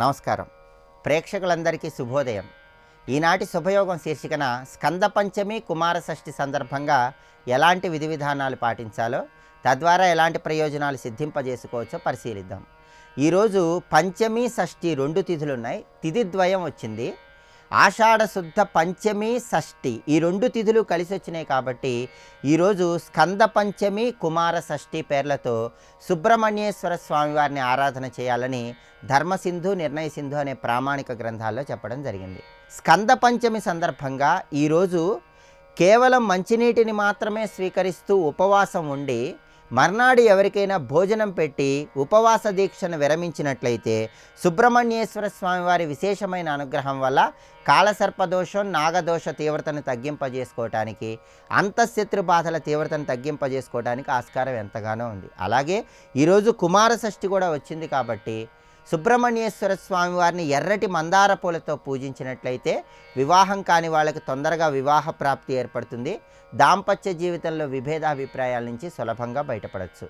నమస్కారం. ప్రేక్షకులందరికీ శుభోదయం. ఈనాటి శుభయోగం శీర్షికన స్కంద పంచమి కుమార షష్ఠి సందర్భంగా ఎలాంటి విధి విధానాలు పాటించాలో, తద్వారా ఎలాంటి ప్రయోజనాలు సిద్ధింపజేసుకోవచ్చో పరిశీలిద్దాం. ఈరోజు పంచమి షష్ఠి 2 తిథులున్నాయి. తిథి ద్వయం వచ్చింది. ఆషాఢ శుద్ధ పంచమి షష్ఠి ఈ 2 తిథులు కలిసి వచ్చినాయి కాబట్టి ఈరోజు స్కంద పంచమి కుమార షష్ఠి పేర్లతో సుబ్రహ్మణ్యేశ్వర స్వామివారిని ఆరాధన చేయాలని ధర్మసింధు నిర్ణయ సింధు అనే ప్రామాణిక గ్రంథాల్లో చెప్పడం జరిగింది. స్కంద పంచమి సందర్భంగా ఈరోజు కేవలం మంచినీటిని మాత్రమే స్వీకరిస్తూ ఉపవాసం ఉండి మర్నాడు ఎవరికైనా భోజనం పెట్టి ఉపవాస దీక్షను విరమించినట్లయితే సుబ్రహ్మణ్యేశ్వర స్వామివారి విశేషమైన అనుగ్రహం వల్ల కాలసర్పదోషం నాగదోష తీవ్రతను తగ్గింపజేసుకోవటానికి, అంతఃశత్రు బాధల తీవ్రతను తగ్గింపజేసుకోవడానికి ఆస్కారం ఎంతగానో ఉంది. అలాగే ఈరోజు కుమార షష్ఠి కూడా వచ్చింది కాబట్టి సుబ్రహ్మణ్యేశ్వర స్వామివారిని ఎర్రటి మందార పూలతో పూజించినట్లయితే వివాహం కాని వాళ్ళకి తొందరగా వివాహ ప్రాప్తి ఏర్పడుతుంది. దాంపత్య జీవితంలో విభేదాభిప్రాయాల నుంచి సులభంగా బయటపడవచ్చు.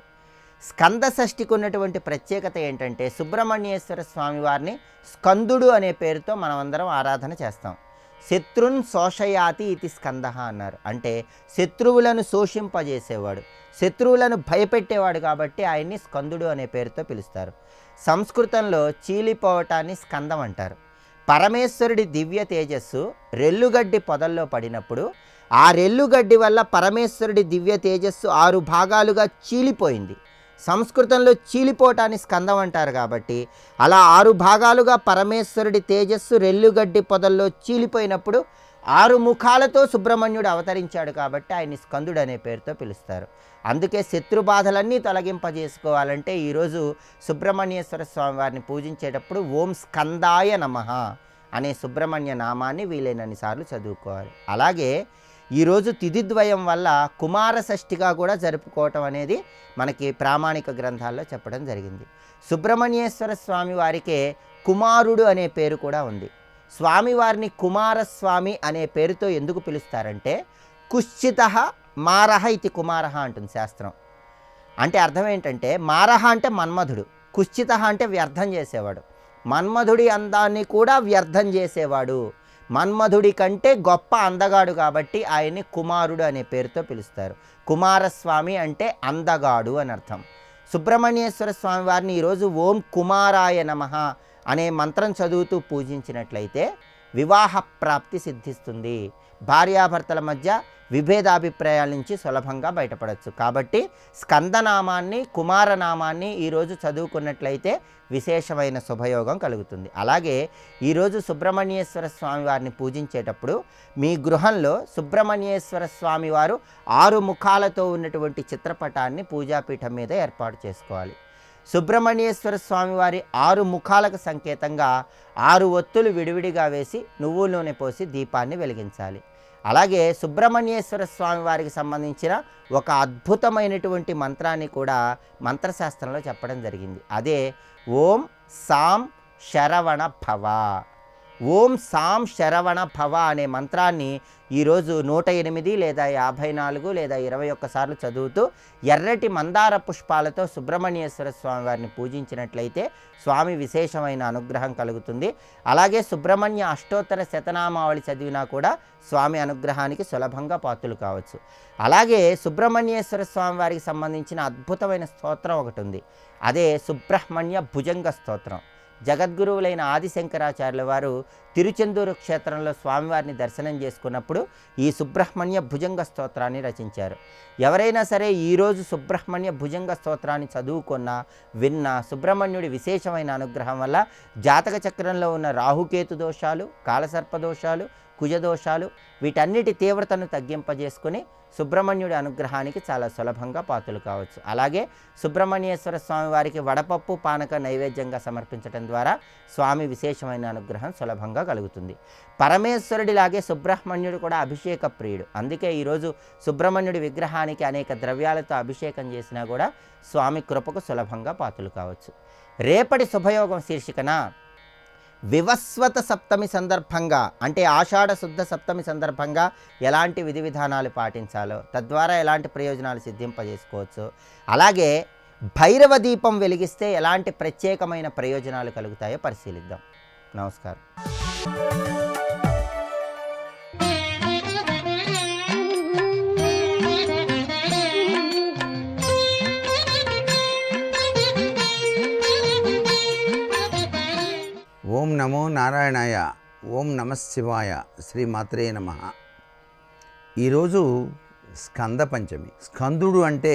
స్కంద షష్ఠికి ఉన్నటువంటి ప్రత్యేకత ఏంటంటే సుబ్రహ్మణ్యేశ్వర స్వామివారిని స్కందుడు అనే పేరుతో మనమందరం ఆరాధన చేస్తాం. శత్రున్ శోషయాతి ఇది స్కంద అన్నారు. అంటే శత్రువులను శోషింపజేసేవాడు, శత్రువులను భయపెట్టేవాడు కాబట్టి ఆయన్ని స్కందుడు అనే పేరుతో పిలుస్తారు. సంస్కృతంలో చీలిపోవటాన్ని స్కందం అంటారు. పరమేశ్వరుడి దివ్య తేజస్సు రెల్లుగడ్డి పొదల్లో పడినప్పుడు ఆ రెల్లుగడ్డి వల్ల పరమేశ్వరుడి దివ్య తేజస్సు 6 భాగాలుగా చీలిపోయింది. సంస్కృతంలో చీలిపోవటాన్ని స్కందం అంటారు కాబట్టి అలా 6 భాగాలుగా పరమేశ్వరుడి తేజస్సు రెల్లుగడ్డి పొదల్లో చీలిపోయినప్పుడు 6 ముఖాలతో సుబ్రహ్మణ్యుడు అవతరించాడు కాబట్టి ఆయన్ని స్కందుడు అనే పేరుతో పిలుస్తారు. అందుకే శత్రుబాధలన్నీ తొలగింపజేసుకోవాలంటే ఈరోజు సుబ్రహ్మణ్యేశ్వర స్వామి వారిని పూజించేటప్పుడు ఓం స్కందాయ నమః అనే సుబ్రహ్మణ్య నామాన్ని వీలైనన్ని సార్లు చదువుకోవాలి. అలాగే ఈరోజు తిథిద్వయం వల్ల కుమార షష్ఠిగా కూడా జరుపుకోవటం అనేది మనకి ప్రామాణిక గ్రంథాల్లో చెప్పడం జరిగింది. సుబ్రహ్మణ్యేశ్వర స్వామి వారికే కుమారుడు అనే పేరు కూడా ఉంది. స్వామివారిని కుమారస్వామి అనే పేరుతో ఎందుకు పిలుస్తారంటే కుశ్చిత మారహ ఇది కుమారహ అంటుంది శాస్త్రం. అంటే అర్థం ఏంటంటే మారహ అంటే మన్మధుడు, కుశ్చిత అంటే వ్యర్థం చేసేవాడు. మన్మధుడి అందాన్ని కూడా వ్యర్థం చేసేవాడు, మన్మధుడి కంటే గొప్ప అందగాడు కాబట్టి ఆయన్ని కుమారుడు అనే పేరుతో పిలుస్తారు. కుమారస్వామి అంటే అందగాడు అని అర్థం. సుబ్రహ్మణ్యేశ్వర స్వామి వారిని ఈరోజు ఓం కుమారాయ నమః అనే మంత్రం చదువుతూ పూజించినట్లయితే వివాహ ప్రాప్తి సిద్ధిస్తుంది. భార్యాభర్తల మధ్య విభేదాభిప్రాయాల నుంచి సులభంగా బయటపడవచ్చు. కాబట్టి స్కందనామాన్ని కుమారనామాన్ని ఈరోజు చదువుకున్నట్లయితే విశేషమైన శుభయోగం కలుగుతుంది. అలాగే ఈరోజు సుబ్రహ్మణ్యేశ్వర స్వామి వారిని పూజించేటప్పుడు మీ గృహంలో సుబ్రహ్మణ్యేశ్వర స్వామి వారు 6 ముఖాలతో ఉన్నటువంటి చిత్రపటాన్ని పూజాపీఠం మీద ఏర్పాటు చేసుకోవాలి. సుబ్రహ్మణ్యేశ్వర స్వామివారి 6 ముఖాలకు సంకేతంగా 6 ఒత్తులు విడివిడిగా వేసి నువ్వుల నూనె పోసి దీపాన్ని వెలిగించాలి. అలాగే సుబ్రహ్మణ్యేశ్వర స్వామి వారికి సంబంధించిన ఒక అద్భుతమైనటువంటి మంత్రాన్ని కూడా మంత్రశాస్త్రంలో చెప్పడం జరిగింది. అదే ఓం సాం శరవణ భవ. ఓం సాం శరవణ భవ అనే మంత్రాన్ని ఈరోజు 108 లేదా 54 లేదా 21 సార్లు చదువుతూ ఎర్రటి మందార పుష్పాలతో సుబ్రహ్మణ్యేశ్వర స్వామి వారిని పూజించినట్లయితే స్వామి విశేషమైన అనుగ్రహం కలుగుతుంది. అలాగే సుబ్రహ్మణ్య అష్టోత్తర శతనామావళి చదివినా కూడా స్వామి అనుగ్రహానికి సులభంగా పాత్రులు కావచ్చు. అలాగే సుబ్రహ్మణ్యేశ్వర స్వామి వారికి సంబంధించిన అద్భుతమైన స్తోత్రం ఒకటి ఉంది. అదే సుబ్రహ్మణ్య భుజంగ స్తోత్రం. జగద్గురువులైన ఆదిశంకరాచార్యుల వారు తిరుచెందూరు క్షేత్రంలో స్వామివారిని దర్శనం చేసుకున్నప్పుడు ఈ సుబ్రహ్మణ్య భుజంగ స్తోత్రాన్ని రచించారు. ఎవరైనా సరే ఈరోజు సుబ్రహ్మణ్య భుజంగ స్తోత్రాన్ని చదువుకున్నా విన్నా సుబ్రహ్మణ్యుడి విశేషమైన అనుగ్రహం వల్ల జాతక చక్రంలో ఉన్న రాహుకేతు దోషాలు, కాలసర్పదోషాలు, కుజదోషాలు వీటన్నిటి తీవ్రతను తగ్గింపజేసుకుని సుబ్రహ్మణ్యుడి అనుగ్రహానికి చాలా సులభంగా పాత్రలు కావచ్చు. అలాగే సుబ్రహ్మణ్యేశ్వర స్వామి వారికి వడపప్పు పానక నైవేద్యంగా సమర్పించడం ద్వారా స్వామి విశేషమైన అనుగ్రహం సులభంగా కలుగుతుంది. పరమేశ్వరుడిలాగే సుబ్రహ్మణ్యుడు కూడా అభిషేక ప్రియుడు. అందుకే ఈరోజు సుబ్రహ్మణ్యుడి విగ్రహానికి అనేక ద్రవ్యాలతో అభిషేకం చేసినా కూడా స్వామి కృపకు సులభంగా పాత్రలు కావచ్చు. రేపటి శుభయోగం శీర్షికన వివస్వత సప్తమి సందర్భంగా అంటే ఆషాఢ శుద్ధ సప్తమి సందర్భంగా ఎలాంటి విధి విధానాలు పాటించాలో, తద్వారా ఎలాంటి ప్రయోజనాలు సిద్ధింపజేసుకోవచ్చు, అలాగే భైరవ దీపం వెలిగిస్తే ఎలాంటి ప్రత్యేకమైన ప్రయోజనాలు కలుగుతాయో పరిశీలిద్దాం. నమస్కారం. ఓం నమో నారాయణాయ. ఓం నమఃశివాయ. శ్రీమాత్రే నమః. ఈరోజు స్కంద పంచమి. స్కందుడు అంటే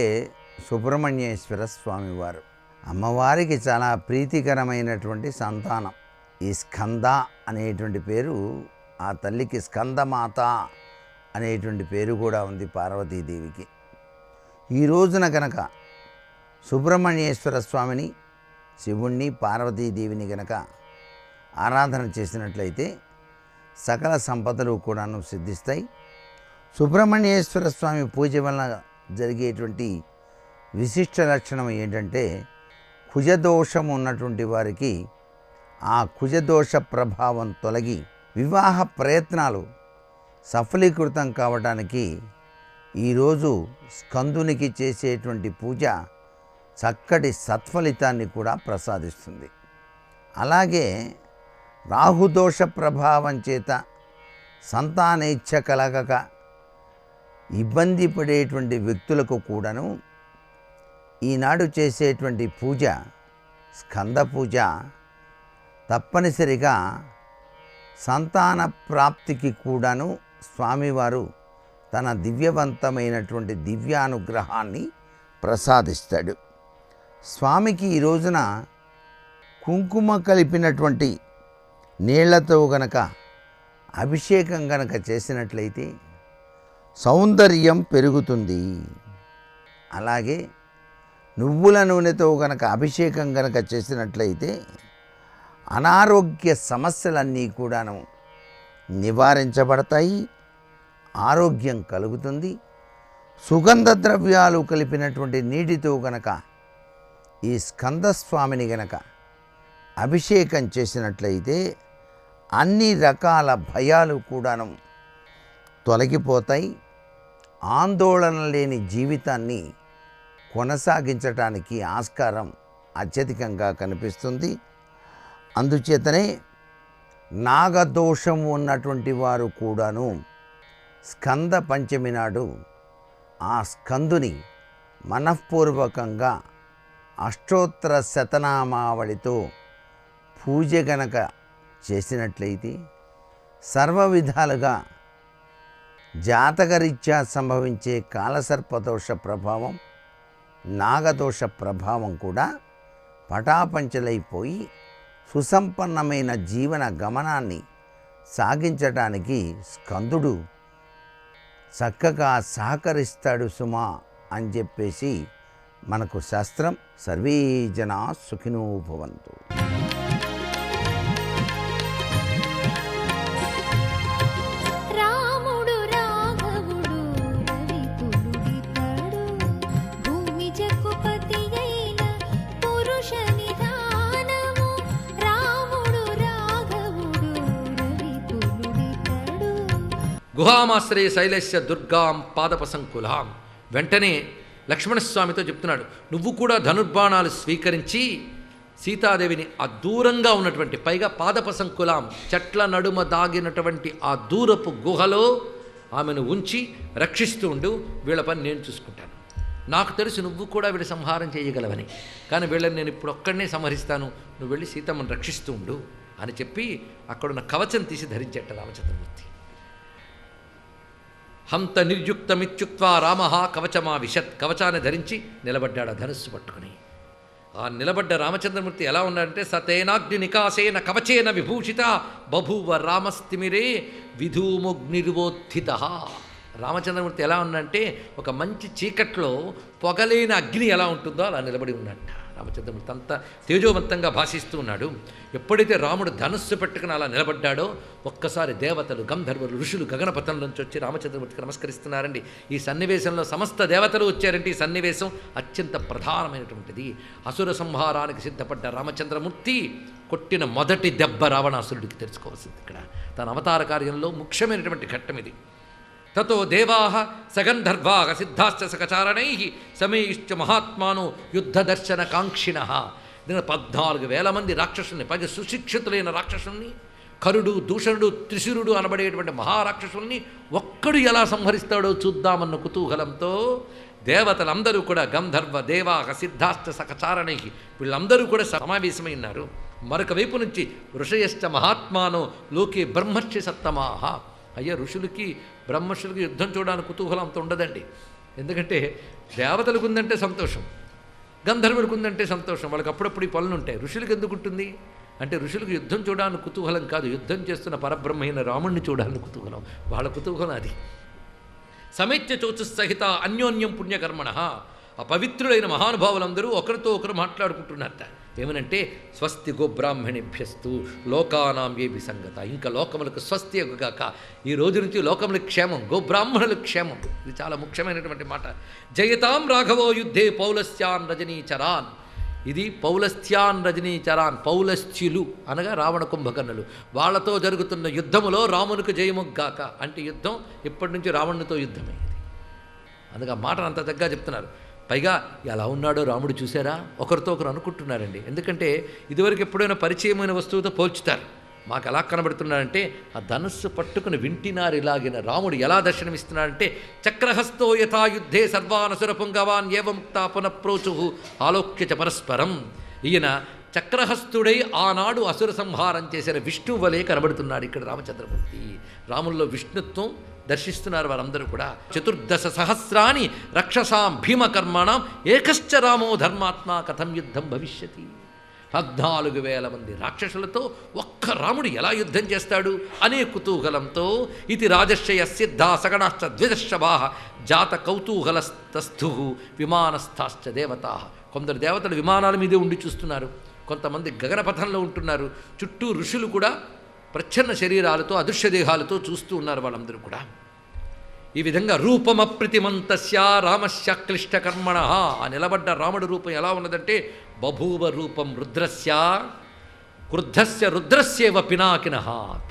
సుబ్రహ్మణ్యేశ్వర స్వామివారు. అమ్మవారికి చాలా ప్రీతికరమైనటువంటి సంతానం. ఈ స్కంద అనేటువంటి పేరు, ఆ తల్లికి స్కందమాత అనేటువంటి పేరు కూడా ఉంది పార్వతీదేవికి. ఈ రోజున కనుక సుబ్రహ్మణ్యేశ్వర స్వామిని, శివుణ్ణి, పార్వతీదేవిని గనక ఆరాధన చేసినట్లయితే సకల సంపదలు కూడాను సిద్ధిస్తాయి. సుబ్రహ్మణ్యేశ్వర స్వామి పూజ వలన జరిగేటువంటి విశిష్ట లక్షణం ఏంటంటే, కుజదోషం ఉన్నటువంటి వారికి ఆ కుజదోష ప్రభావం తొలగి వివాహ ప్రయత్నాలు సఫలీకృతం కావడానికి ఈరోజు స్కందునికి చేసేటువంటి పూజ చక్కటి సత్ఫలితాన్ని కూడా ప్రసాదిస్తుంది. అలాగే రాహుదోష ప్రభావం చేత సంతానేచ్ఛ కలగక ఇబ్బంది పడేటువంటి వ్యక్తులకు కూడాను ఈనాడు చేసేటువంటి పూజ, స్కంద పూజ, తప్పనిసరిగా సంతాన ప్రాప్తికి కూడాను స్వామివారు తన దివ్యవంతమైనటువంటి దివ్యానుగ్రహాన్ని ప్రసాదిస్తాడు. స్వామికి ఈ రోజున కుంకుమ కలిపినటువంటి నీళ్లతో గనక అభిషేకం గనక చేసినట్లయితే సౌందర్యం పెరుగుతుంది. అలాగే నువ్వుల నూనెతో గనక అభిషేకం గనక చేసినట్లయితే అనారోగ్య సమస్యలన్నీ కూడాను నివారించబడతాయి, ఆరోగ్యం కలుగుతుంది. సుగంధ ద్రవ్యాలు కలిపినటువంటి నీటితో గనక ఈ స్కందస్వామిని గనక అభిషేకం చేసినట్లయితే అన్ని రకాల భయాలు కూడాను తొలగిపోతాయి. ఆందోళన లేని జీవితాన్ని కొనసాగించటానికి ఆస్కారం అత్యధికంగా కనిపిస్తుంది. అందుచేతనే నాగదోషం ఉన్నటువంటి వారు కూడాను స్కంద పంచమి నాడు ఆ స్కందుని మనఃపూర్వకంగా అష్టోత్తర శతనామావళితో పూజ గనక చేసినట్లయితే సర్వ విధాలుగా జాతకరీత్యా సంభవించే కాలసర్పదోష ప్రభావం, నాగదోష ప్రభావం కూడా పటాపంచలైపోయి సుసంపన్నమైన జీవన గమనాన్ని సాగించడానికి స్కందుడు చక్కగా సహకరిస్తాడు సుమా అని చెప్పేసి మనకు శాస్త్రం. సర్వే జనా సుఖినో భవంతు. రాముడు రాఘవుడు రవికులుడితడు, భూమి జగ్గుపతి అయిన పురుష నిధానము. రాముడు రాఘవుడు రవికులుడితడు. గుహామాశ్రయ శైలస్య దుర్గాం పాదపసంకులాం. వెంటనే లక్ష్మణస్వామితో చెప్తున్నాడు, నువ్వు కూడా ధనుర్బాణాలు స్వీకరించి సీతాదేవిని ఆ దూరంగా ఉన్నటువంటి, పైగా పాదపసంకులాం చెట్ల నడుమ దాగినటువంటి ఆ దూరపు గుహలో ఆమెను ఉంచి రక్షిస్తూ ఉండు. వీళ్ళ పని నేను చూసుకుంటాను. నాకు తెలుసు నువ్వు కూడా వీడి సంహారం చేయగలవని, కానీ వీళ్ళని నేను ఇప్పుడు ఒక్కడనే సంహరిస్తాను, నువ్వు వెళ్ళి సీతమ్మను రక్షిస్తూ ఉండు అని చెప్పి అక్కడున్న కవచం తీసి ధరించేట రామచంద్రమూర్తి. హంత నిర్యుక్తమిత్యుక్త్వా రామ కవచమా విశత్. కవచాన్ని ధరించి నిలబడ్డాడు ఆ ధనుస్సు పట్టుకుని. ఆ నిలబడ్డ రామచంద్రమూర్తి ఎలా ఉన్నాడంటే, సతేనాగ్ని నికాసేన కవచేన విభూషిత బభూవ రామస్తిమిరే విధూముగ్నిర్వోత్థిత. రామచంద్రమూర్తి ఎలా ఉన్నాడంటే, ఒక మంచి చీకట్లో పొగలేని అగ్ని ఎలా ఉంటుందో అలా నిలబడి ఉన్నట్ట. రామచంద్రమూర్తి అంత తేజోవంతంగా భాషిస్తూ ఉన్నాడు. ఎప్పుడైతే రాముడు ధనుస్సు పెట్టుకుని అలా నిలబడ్డాడో ఒక్కసారి దేవతలు, గంధర్వులు, ఋషులు గగనపథంలోంచి వచ్చి రామచంద్రమూర్తికి నమస్కరిస్తున్నారండి. ఈ సన్నివేశంలో సమస్త దేవతలు వచ్చారంటే ఈ సన్నివేశం అత్యంత ప్రధానమైనటువంటిది. అసుర సంహారానికి సిద్ధపడ్డ రామచంద్రమూర్తి కొట్టిన మొదటి దెబ్బ రావణాసురుడికి తెలుసుకోవాల్సింది. ఇక్కడ తన అవతార కార్యంలో ముఖ్యమైనటువంటి ఘట్టం ఇది. తతో దేవాః సగంధర్వాః సిద్ధాశ్చ సకచారణై సమేయిశ్చ మహాత్మానో యుద్ధదర్శన కాంక్షిణః. 14,000 మంది రాక్షసుల్ని, పైగా సుశిక్షితులైన రాక్షసుల్ని, కరుడు, దూషణుడు, త్రిశూరుడు అనబడేటువంటి మహారాక్షసుల్ని ఒక్కడు ఎలా సంహరిస్తాడో చూద్దామన్న కుతూహలంతో దేవతలందరూ కూడా గంధర్వ దేవాః సిద్ధాశ్చ సకచారణై వీళ్ళందరూ కూడా సమావేశమై ఉన్నారు. మరొక వైపు నుంచి ఋషయశ్చ మహాత్మానో లోకే బ్రహ్మర్షి సత్తమాహ. అయ్యా, ఋషులకి బ్రహ్మర్షులకి యుద్ధం చూడడానికి కుతూహలం అంత ఉండదండి. ఎందుకంటే దేవతలకు ఉందంటే సంతోషం, గంధర్వులకు ఉందంటే సంతోషం, వాళ్ళకి అప్పుడప్పుడు ఈ పనులు ఉంటాయి. ఋషులకు ఎందుకు ఉంటుంది అంటే ఋషులకు యుద్ధం చూడడానికి కుతూహలం కాదు, యుద్ధం చేస్తున్న పరబ్రహ్మైన రాముణ్ణి చూడడానికి కుతూహలం, వాళ్ళ కుతూహలం అది. సమైత్య చోచుస్సహిత అన్యోన్యం పుణ్యకర్మణ. ఆ పవిత్రులైన మహానుభావులందరూ ఒకరితో ఒకరు మాట్లాడుకుంటున్నారట. ఏమనంటే స్వస్తి గోబ్రాహ్మణిభ్యస్తు లోకానాం ఏ విసంగత. ఇంకా లోకములకు స్వస్తి గాక, ఈ రోజు నుంచి లోకములకు క్షేమం, గోబ్రాహ్మణులకు క్షేమం. ఇది చాలా ముఖ్యమైనటువంటి మాట. జయతాం రాఘవో యుద్ధే పౌలస్యాన్ రజనీచరాన్. ఇది పౌలస్త్యాన్ రజనీచరాన్, పౌలస్త్యులు అనగా రావణ కుంభకర్ణులు. వాళ్ళతో జరుగుతున్న యుద్ధములో రామునికి జయముగ్గాక. అంటే యుద్ధం ఇప్పటి నుంచి రావణునితో యుద్ధమైంది. అందుకే ఆ మాటను అంత దగ్గర చెప్తున్నారు. పైగా ఎలా ఉన్నాడో రాముడు చూసారా, ఒకరితో ఒకరు అనుకుంటున్నారండి. ఎందుకంటే ఇదివరకు ఎప్పుడైనా పరిచయమైన వస్తువుతో పోల్చుతారు. మాకు ఎలా కనబడుతున్నాడంటే ఆ ధనుస్సు పట్టుకుని వింటినారిలాగిన రాముడు ఎలా దర్శనమిస్తున్నాడంటే చక్రహస్తో యథా యుద్ధే సర్వానసుర పుంగవాన్ ఏవముక్తా పునఃప్రోచు ఆలోక్య చ పరస్పరం. ఈయన చక్రహస్తుడై ఆనాడు అసుర సంహారం చేసిన విష్ణువు వలె కనబడుతున్నాడు ఇక్కడ రామచంద్రమూర్తి. రాముల్లో విష్ణుత్వం దర్శిస్తున్నారు వారందరూ కూడా. 14 సహస్రాని రక్షసాం భీమకర్మణం ఏకశ్చ రామో ధర్మాత్మా కథం యుద్ధం భవిష్యతి. 14,000 మంది రాక్షసులతో ఒక్క రాముడు ఎలా యుద్ధం చేస్తాడు అనే కుతూహలంతో ఇది రాజర్షయ సిద్ధా సగణాశ్చ ద్విజశభా జాత కౌతూహలస్తస్థు విమానస్థాశ్చ దేవతా. కొందరు దేవతలు విమానాల మీదే ఉండి చూస్తున్నారు, కొంతమంది గగనపథంలో ఉంటున్నారు, చుట్టూ ఋషులు కూడా ప్రచ్ఛన్న శరీరాలతో అదృశ్య దేహాలతో చూస్తూ ఉన్నారు వాళ్ళందరూ కూడా. ఈ విధంగా రూపమప్రతిమంతస్య రామస్య క్లిష్టకర్మణ. ఆ నిలబడ్డ రాముడి రూపం ఎలా ఉన్నదంటే బభూవ రూపం రుద్రస్య క్రుద్ధస్య రుద్రస్యేవ పినాకిన.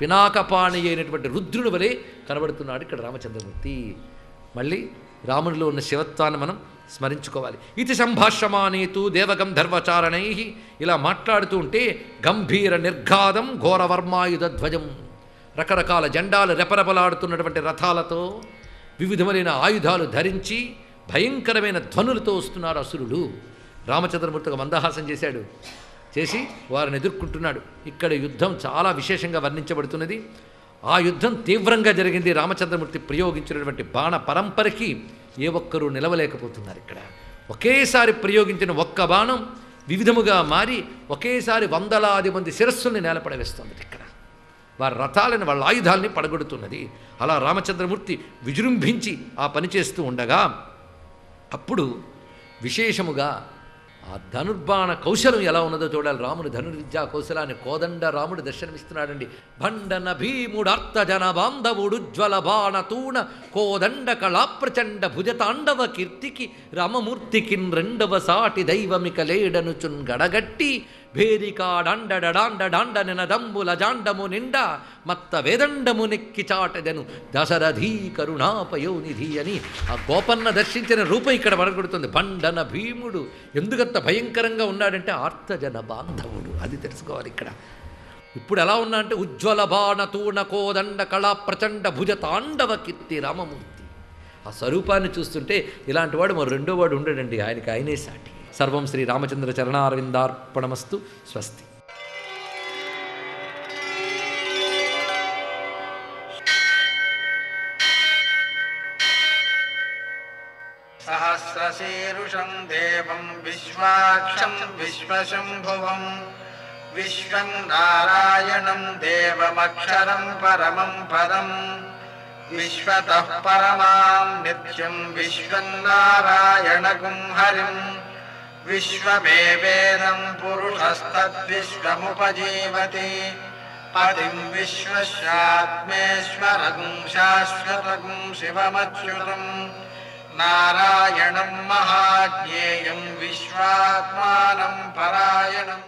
పినాకపాణి అయినటువంటి రుద్రుని వలె కనబడుతున్నాడు ఇక్కడ రామచంద్రమూర్తి. మళ్ళీ రాముడిలో ఉన్న శివత్వాన్ని మనం స్మరించుకోవాలి. ఇది సంభాష్యమానేతు దేవగంధర్వచారణై. ఇలా మాట్లాడుతూ ఉంటే గంభీర నిర్ఘాదం ఘోరవర్మాయుధ ధ్వజం, రకరకాల జెండాలు రెపరెపలాడుతున్నటువంటి రథాలతో వివిధమైన ఆయుధాలు ధరించి భయంకరమైన ధ్వనులతో వస్తున్నారు అసురులు. రామచంద్రమూర్తి ఒక మందహాసం చేశాడు, చేసి వారిని ఎదుర్కొంటున్నాడు. ఇక్కడ యుద్ధం చాలా విశేషంగా వర్ణించబడుతున్నది. ఆ యుద్ధం తీవ్రంగా జరిగింది. రామచంద్రమూర్తి ప్రయోగించినటువంటి బాణ పరంపరకి ఏ ఒక్కరూ నిలవలేకపోతున్నారు. ఇక్కడ ఒకేసారి ప్రయోగించిన ఒక్క బాణం వివిధముగా మారి ఒకేసారి వందలాది మంది శిరస్సుల్ని నేలపడవేస్తుంది. ఇక్కడ వారి రథాలను, వాళ్ళ ఆయుధాలని పడగొడుతున్నది. అలా రామచంద్రమూర్తి విజృంభించి ఆ పని చేస్తూ ఉండగా అప్పుడు విశేషముగా ఆ ధనుర్బాణ కౌశలం ఎలా ఉన్నదో చూడాలి. రాముని ధనుర్విద్యా కౌశలాన్ని కోదండ రాముడు దర్శనమిస్తున్నాడండి. భండన భీముడార్త జన బాంధవుడు జ్వల బాణ తూణ కోదండ కళాప్రచండ భుజతాండవ కీర్తికి రామమూర్తికిన్ రెండవ సాటి దైవమిక లేడనుచున్ గడగట్టి భేరికాడాండడాండ నినదంబుల జాండము నిండా మత్త వేదండము నెక్కి చాటదను దశరథీ కరుణాపయోనిధి అని ఆ గోపన్న దర్శించిన రూపం ఇక్కడ పడగొడుతుంది. బండన భీముడు ఎందుకంత భయంకరంగా ఉన్నాడంటే ఆర్తజన బాంధవుడు, అది తెలుసుకోవాలి ఇక్కడ. ఇప్పుడు ఎలా ఉన్నా అంటే ఉజ్వల బాణ తూణ కోదండ కళా ప్రచండ భుజ తాండవ కీర్తి రామమూర్తి. ఆ స్వరూపాన్ని చూస్తుంటే ఇలాంటి వాడు మరి రెండో వాడు ఉండడండి, ఆయనకి ఆయనే సాటి. సర్వం శ్రీ రామచంద్ర చరణారవిందార్పణమస్తు. స్వస్తి. సహస్రశీరుషం దేవం విశ్వాక్షం విశ్వశంభువం విశ్వం నారాయణం దేవమక్షరం పరమం పదం విశ్వతః పరమాం నిత్యం విశ్వం నారాయణగుం హరిం విశ్వమేవేదం పురుషస్తద్విశ్వముపజీవతి పతిం విశ్వస్యాత్మేశ్వరగుం శాశ్వతగుం శివమచ్యుతం నారాయణం మహాజ్ఞేయం విశ్వాత్మానం పరాయణం.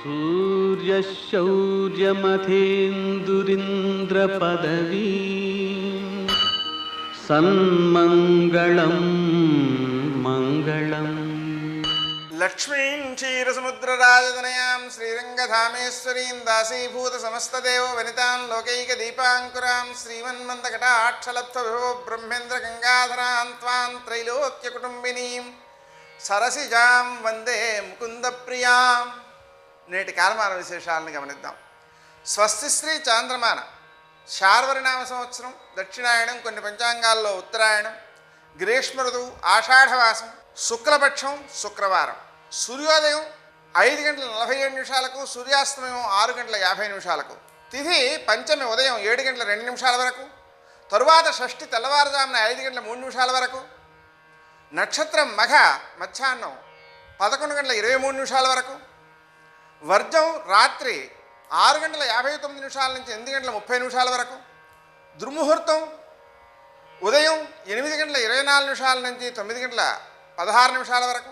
సూర్య శౌర్యమథేందురింద్రపదవీ సన్మంగళం మంగళం. లక్ష్మీం క్షీరసముద్రరాజతనయాం శ్రీరంగధామేశ్వరీం దాసీభూత సమస్తదేవ వనితాం లోకైక దీపాంకురాం శ్రీమన్మందకటాక్షలబ్ధవిభో బ్రహ్మేంద్ర గంగాధరాం త్వాం త్రైలోక్య కుటుంబినీం సరసిజాం వందే ముకుంద ప్రియాం. నేటి కాలమాన విశేషాలను గమనిద్దాం. స్వస్తి శ్రీ చాంద్రమాన శార్వరినామ సంవత్సరం దక్షిణాయనం, కొన్ని పంచాంగాల్లో ఉత్తరాయణం, గ్రీష్మ ఋతువు ఆషాఢమాసం, శుక్లపక్షం శుక్రవారం. సూర్యోదయం 5:47 సూర్యాస్తమయం 6:50. తిథి పంచమి ఉదయం 7:02 వరకు, తరువాత షష్ఠి తెల్లవారుజామున 5:03 వరకు, నక్షత్రం మఘ మధ్యాహ్నం 11:23 వరకు, వర్జం రాత్రి 6:59 నుంచి 8:30 వరకు, దుర్ముహూర్తం ఉదయం 8:24 నుంచి 9:16 వరకు,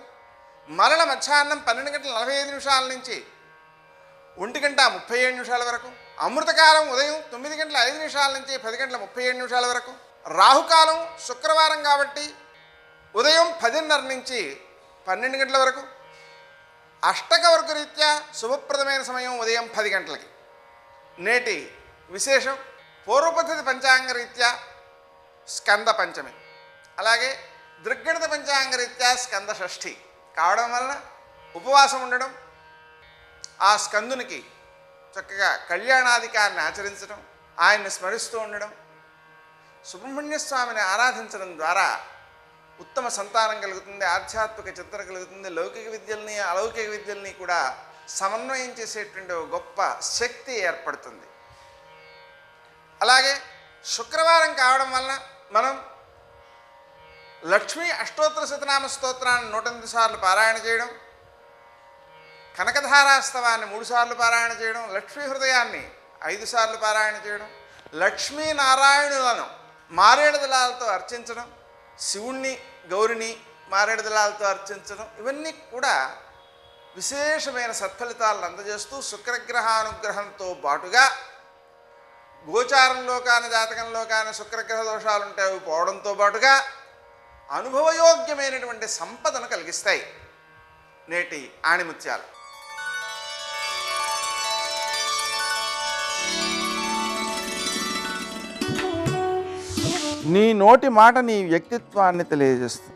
మరల మధ్యాహ్నం 12:45 నుంచి 1:37 వరకు, అమృతకాలం ఉదయం 9:05 నుంచి 10:37 వరకు, రాహుకాలం శుక్రవారం కాబట్టి ఉదయం 10:30 నుంచి 12 గంటల వరకు, అష్టకవర్గ రీత్యా శుభప్రదమైన సమయం ఉదయం 10 గంటలకి. నేటి విశేషం పూర్వపద్ధతి పంచాంగ రీత్యా స్కంద పంచమి, అలాగే దృగ్గణిత పంచాంగ రీత్యా స్కంద షష్ఠి కావడం వలన ఉపవాసం ఉండడం, ఆ స్కందునికి చక్కగా కళ్యాణాధికారిని ఆచరించడం, ఆయన్ని స్మరిస్తూ ఉండడం, సుబ్రహ్మణ్య స్వామిని ఆరాధించడం ద్వారా ఉత్తమ సంతానం కలుగుతుంది, ఆధ్యాత్మిక చింతన కలుగుతుంది, లౌకిక విద్యల్ని అలౌకిక విద్యల్ని కూడా సమన్వయం చేసేటువంటి గొప్ప శక్తి ఏర్పడుతుంది. అలాగే శుక్రవారం కావడం వలన మనం లక్ష్మీ అష్టోత్తర శతనామ స్తోత్రాన్ని 108 సార్లు పారాయణ చేయడం, కనకధారాస్తవాన్ని 3 సార్లు పారాయణ చేయడం, లక్ష్మీ హృదయాన్ని 5 సార్లు పారాయణ చేయడం, లక్ష్మీనారాయణులను మారేడు దళాలతో అర్చించడం, శివుణ్ణి గౌరిని మారేడు దళాలతో అర్చించడం, ఇవన్నీ కూడా విశేషమైన సత్ఫలితాలను అందజేస్తూ శుక్రగ్రహానుగ్రహంతో పాటుగా గోచారంలో కానీ జాతకంలో కానీ శుక్రగ్రహ దోషాలు ఉంటే అవి పోవడంతో పాటుగా అనుభవయోగ్యమైనటువంటి సంపదను కలిగిస్తాయి నేటి ఆణిముత్యాలు. నీ నోటి మాట నీ వ్యక్తిత్వాన్ని తెలియజేస్తుంది.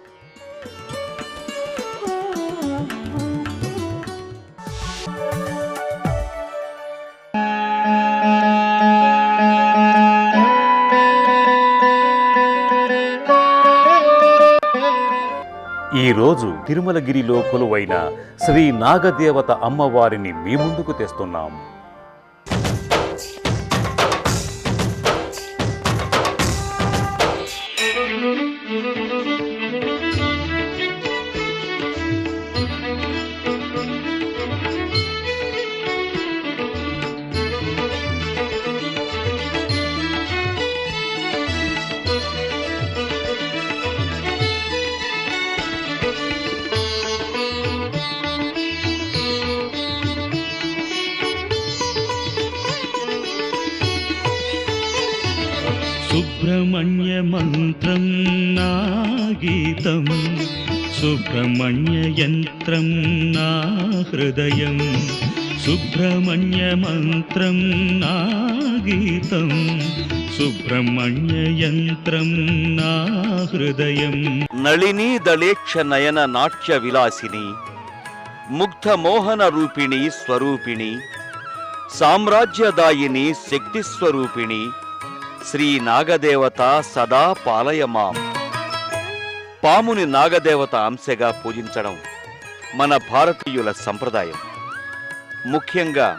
ఈరోజు తిరుమలగిరిలో కొలువైన శ్రీ నాగదేవత అమ్మవారిని మీ ముందుకు తెస్తున్నాం. సుబ్రహ్మణ్య మంత్రం నా గీతం, సుబ్రహ్మణ్య యంత్రం నా హృదయం, సుబ్రహ్మణ్య మంత్రం నా గీతం, సుబ్రహ్మణ్య యంత్రం నా హృదయం. నళినీ దళేక్ష నయన నాట్య విలాసిని, ముగ్ధ మోహన రూపిణి స్వరూపిణి, సామ్రాజ్యదాయిని శక్తి స్వరూపిణి, శ్రీ నాగదేవత సదా పాలయమాం. పాముని నాగదేవత అంశగా పూజించడం మన భారతీయుల సంప్రదాయం. ముఖ్యంగా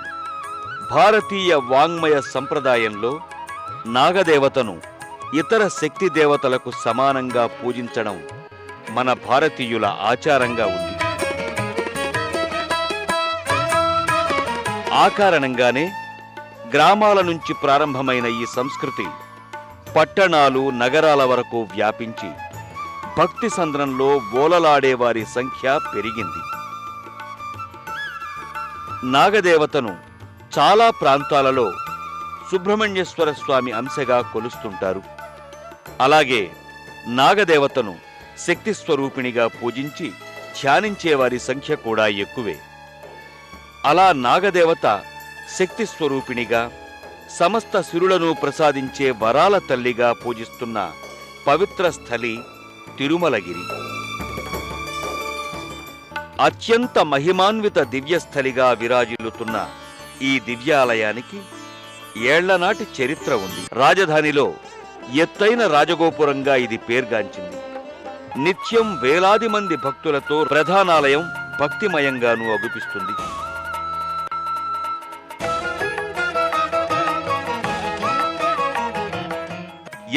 భారతీయ వాంగ్మయ సంప్రదాయంలో నాగదేవతను ఇతర శక్తి దేవతలకు సమానంగా పూజించడం మన భారతీయుల ఆచారంగా ఉంది. ఆ కారణంగానే గ్రామాల నుంచి ప్రారంభమైన ఈ సంస్కృతి పట్టణాలు నగరాల వరకు వ్యాపించి భక్తి సంద్రంలో ఓలలాడేవారి సంఖ్య పెరిగింది. నాగదేవతను చాలా ప్రాంతాలలో సుబ్రహ్మణ్యేశ్వర స్వామి అంశగా కొలుస్తుంటారు. అలాగే నాగదేవతను శక్తి స్వరూపిణిగా పూజించి ధ్యానించేవారి సంఖ్య కూడా ఎక్కువే. అలా నాగదేవత శక్తి స్వరూపిణిగా సమస్త సిరులను ప్రసాదించే వరాల తల్లిగా పూజిస్తున్న పవిత్ర స్థలి తిరుమలగిరి. అత్యంత మహిమాన్విత దివ్యస్థలిగా విరాజిల్లుతున్న ఈ దివ్యాలయానికి ఏళ్లనాటి చరిత్ర ఉంది. రాజధానిలో ఎత్తైన రాజగోపురంగా ఇది పేర్గాంచింది. నిత్యం వేలాది మంది భక్తులతో ప్రధానాలయం భక్తిమయంగానూ అగుపిస్తుంది.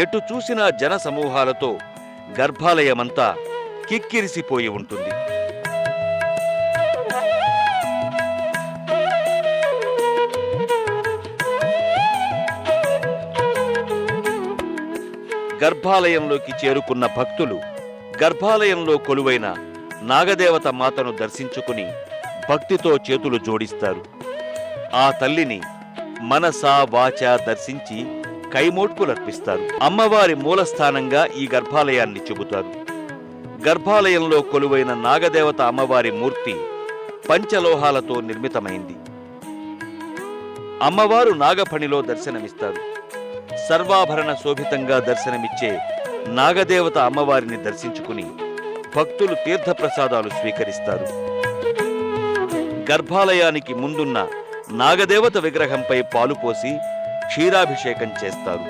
ఎటు చూసినా జన సమూహాలతో గర్భాలయమంతా కిక్కిరిసిపోయి ఉంటుంది. గర్భాలయంలోకి చేరుకున్న భక్తులు గర్భాలయంలో కొలువైన నాగదేవత మాతను దర్శించుకుని భక్తితో చేతులు జోడిస్తారు. ఆ తల్లిని మనసా వాచా దర్శించి కైమోట్పులర్పిస్తారు. అమ్మవారి మూలస్థానంగా ఈ గర్భాలయాన్ని చెబుతారు. గర్భాలయంలో కొలువైన నాగదేవత అమ్మవారి మూర్తి పంచలోహాలతో నిర్మితమైంది. అమ్మవారు నాగఫణిలో దర్శనమిస్తారు. సర్వాభరణ శోభితంగా దర్శనమిచ్చే నాగదేవత అమ్మవారిని దర్శించుకుని భక్తులు తీర్థప్రసాదాలు స్వీకరిస్తారు. గర్భాలయానికి ముందున్న నాగదేవత విగ్రహంపై పాలు పోసి క్షీరాభిషేకం చేస్తారు.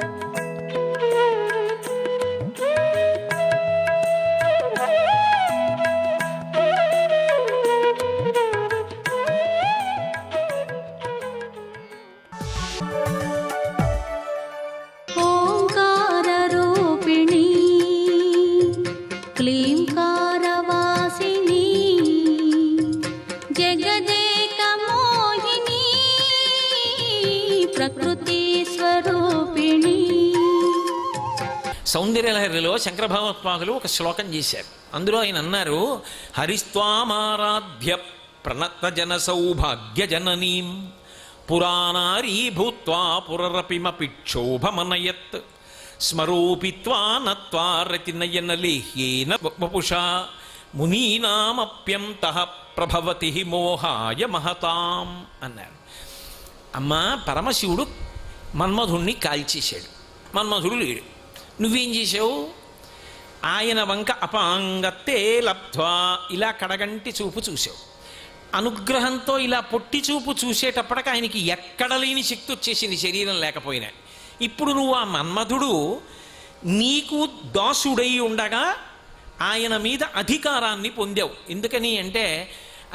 ఓంకారరూపిణీ క్లీంకారవాసినీ జగదేకమోహినీ ప్రకృతి స్వరూపిణీ. సౌందర్యలహరిలో శంకర భగవత్పాదులు ఒక శ్లోకం చేశారు. అందులో ఆయన అన్నారు, హరిస్వామారాధ్య ప్రణత జన సౌభాగ్య జననీం పురాణారీ భూత్వా పురరపిమపి క్షోభమనయత్ స్మరోపిత్వా నత్వా రతినయన లేహ్యేన వపుషా మునీనామప్యంతః ప్రభవతి మోహాయ మహతాం అన్నారు. అమ్మ, పరమశివుడు మన్మధుణ్ణి కాల్చేశాడు. మన్మధుడు లేడు. నువ్వేం చేశావు? ఆయన వంక అపాంగత్తే లబ్ధ్వా ఇలా కడగంటి చూపు చూసావు. అనుగ్రహంతో ఇలా పొట్టి చూపు చూసేటప్పటికి ఆయనకి ఎక్కడ లేని శక్తి వచ్చేసింది, శరీరం లేకపోయినా. ఇప్పుడు నువ్వు ఆ మన్మధుడు నీకు దాసుడై ఉండగా ఆయన మీద అధికారాన్ని పొందావు. ఎందుకని అంటే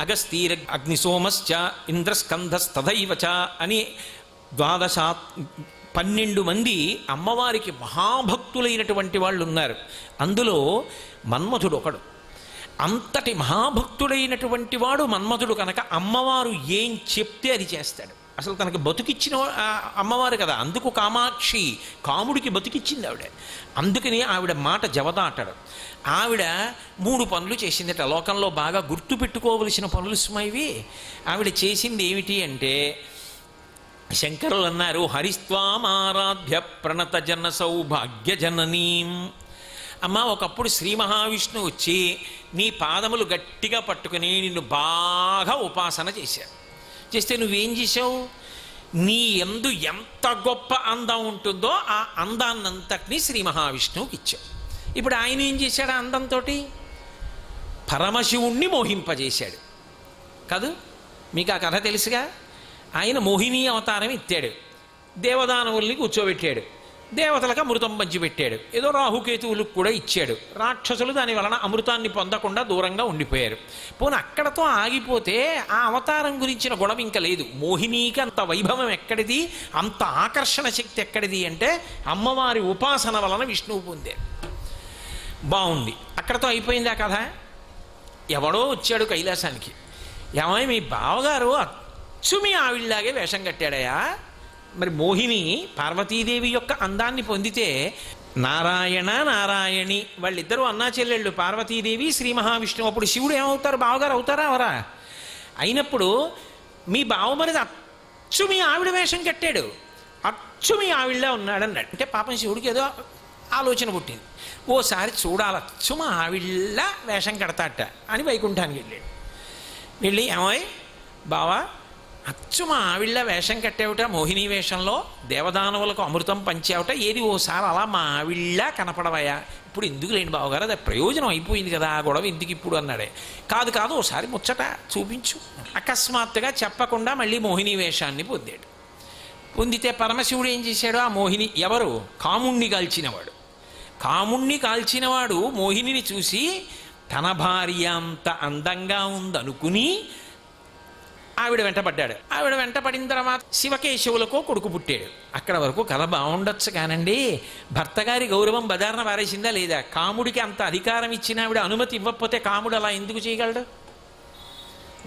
అగస్తీర అగ్నిసోమశ్చ ఇంద్రస్కంధస్తథైవచ అని 12 మంది అమ్మవారికి మహాభక్తులైనటువంటి వాళ్ళు ఉన్నారు. అందులో మన్మధుడు ఒకడు. అంతటి మహాభక్తుడైనటువంటి వాడు మన్మధుడు కనుక అమ్మవారు ఏం చెప్తే అది చేస్తాడు. అసలు తనకి బతుకిచ్చిన అమ్మవారు కదా, అందుకు కామాక్షి, కాముడికి బతుకిచ్చింది ఆవిడ. అందుకని ఆవిడ మాట జవదాటాడు. ఆవిడ 3 పనులు చేసిందట. లోకంలో బాగా గుర్తుపెట్టుకోవలసిన పనులు సుమైవి. ఆవిడ చేసింది ఏమిటి అంటే, శంకరులు అన్నారు, హరిస్వామారాధ్య ప్రణత జన సౌభాగ్య జననీం. అమ్మ, ఒకప్పుడు శ్రీ మహావిష్ణువు వచ్చి నీ పాదములు గట్టిగా పట్టుకుని నిన్ను బాగా ఉపాసన చేశారు. చేస్తే నువ్వేం చేసావు? నీ యందు ఎంత గొప్ప అందం ఉంటుందో ఆ అందాన్నంతటినీ శ్రీ మహావిష్ణువుకి ఇచ్చావు. ఇప్పుడు ఆయన ఏం చేశాడు? ఆ అందంతో పరమశివుణ్ణి మోహింపజేశాడు కాదు? మీకు ఆ కథ తెలుసుగా. ఆయన మోహిని అవతారం ఎత్తాడు. దేవదానవుల్ని కూర్చోబెట్టాడు. దేవతలకు అమృతం పంచిపెట్టాడు. ఏదో రాహుకేతువులకు కూడా ఇచ్చాడు. రాక్షసులు దాని వలన అమృతాన్ని పొందకుండా దూరంగా ఉండిపోయారు. పోనీ అక్కడతో ఆగిపోతే ఆ అవతారం గురించిన గొడవ ఇంకా లేదు. మోహినికి అంత వైభవం ఎక్కడిది, అంత ఆకర్షణ శక్తి ఎక్కడిది అంటే అమ్మవారి ఉపాసన వలన విష్ణువు పొందారు. బాగుంది, అక్కడతో అయిపోయింది ఆ కథ. ఎవడో వచ్చాడు కైలాసానికి. ఏమై మీ బావగారు అచ్చు మీ ఆవిళ్ళలాగే వేషం కట్టాడయా. మరి మోహిని పార్వతీదేవి యొక్క అందాన్ని పొందితే నారాయణ నారాయణి వాళ్ళిద్దరూ అన్నా చెల్లెళ్ళు, పార్వతీదేవి శ్రీ మహావిష్ణువు. అప్పుడు శివుడు ఏమవుతారు? బావగారు అవుతారా? అవరా? అయినప్పుడు మీ బావమరిది అచ్చు మీ ఆవిడ వేషం కట్టాడు, అచ్చు మీ ఆవిడలా ఉన్నాడన్నాడు. అంటే పాపం శివుడికి ఏదో ఆలోచన పుట్టింది, ఓసారి చూడాలి అచ్చు మా ఆవిళ్ళ వేషం కడతాట అని వైకుంఠానికి వెళ్ళాడు. వెళ్ళి ఏమోయ్ బావా, అచ్చు మా ఆవిళ్ళ వేషం కట్టేవిట, మోహిని వేషంలో దేవదానవులకు అమృతం పంచావుట, ఏది ఓసారి అలా మా ఆవిళ్ళ కనపడవయా. ఇప్పుడు ఎందుకు లేండి బావగారు, అది ప్రయోజనం అయిపోయింది కదా, ఆ గొడవ ఎందుకు ఇప్పుడు అన్నాడే. కాదు కాదు ఓసారి ముచ్చట చూపించు. అకస్మాత్తుగా చెప్పకుండా మళ్ళీ మోహిని వేషాన్ని పొందాడు. పొందితే పరమశివుడు ఏం చేశాడు, ఆ మోహిని ఎవరు, కాముణ్ణి కాల్చినవాడు. కాముణ్ణి కాల్చినవాడు మోహినిని చూసి తన భార్య అంత అందంగా ఉందనుకుని ఆవిడ వెంటపడ్డాడు. ఆవిడ వెంటపడిన తర్వాత శివకేశవులకో కొడుకు పుట్టాడు. అక్కడ వరకు కథ బాగుండొచ్చు కానండి, భర్త గారి గౌరవం బజార్న పారేసిందా లేదా? కాముడికి అంత అధికారం ఇచ్చిన ఆవిడ అనుమతి ఇవ్వకపోతే కాముడు అలా ఎందుకు చేయగలడు?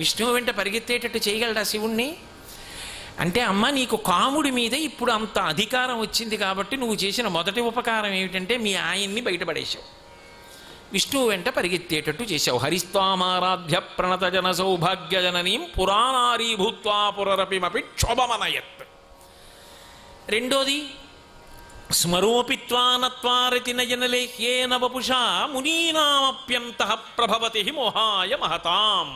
విష్ణువు వెంట పరిగెత్తేటట్టు చేయగలడా శివుణ్ణి? అంటే అమ్మ నీకు కాముడి మీద ఇప్పుడు అంత అధికారం వచ్చింది కాబట్టి నువ్వు చేసిన మొదటి ఉపకారం ఏమిటంటే మీ ఆయన్ని బయటపడేశావు, విష్ణువు వెంట పరిగెత్తేటట్టు చేశావు. హరిస్వామారాధ్య ప్రణత జన సౌభాగ్య జననీం పురాణారీ భూత్వా పురరపిమపి క్షోభమనయత్. రెండోది స్మరోపిత్వానత్వారతి నయనలేహ్యేన వపుషా మునీనామప్యంతః ప్రభవతి మోహాయ మహతాం.